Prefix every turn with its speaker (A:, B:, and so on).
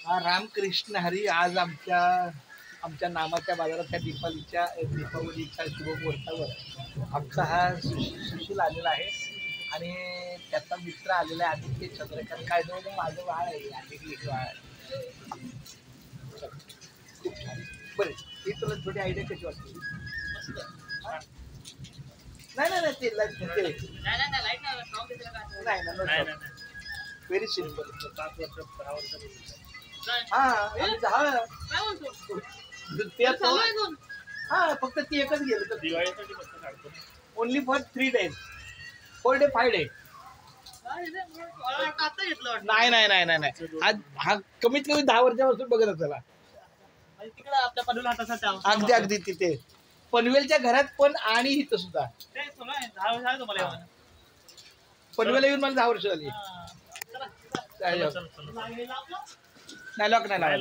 A: हा रामकृष्ण हरी. आज आमच्या नामाच्या बाजारात त्या दीपावलीच्या शुभमुहूर्तावर आमचा हा सुशील आलेला आहे आणि त्याचा मित्र आलेला आहे आदित्य चंद्रकांत. काय जवळ माझं बाळ आहे, आदित्य बाळ आहे. खूप छान. बरं, ही तुला थोडी आयडिया कशी वाटते? नाही नाही नाही, ते नाही ना, व्हेरी सिम्पल. 5 वर्ष 10 वर्ष हा फक्त ती एकच गेलं तर दिवाळीसाठी फक्त काढतो. Only for 3 days, 4 day 5 day. नाही नाही नाही नाही नाही, हा कमीत कमी 10 वर्षापासून बघत असेल तिकडे आपल्या पनवेल हाताचा. अगदी अगदी तिथे पनवेलच्या घरात पण आणि इथं सुद्धा 10 वर्ष आहे तुम्हाला. पनवेलला येऊन मला 10 वर्ष झाली. नाही लॉक नाही.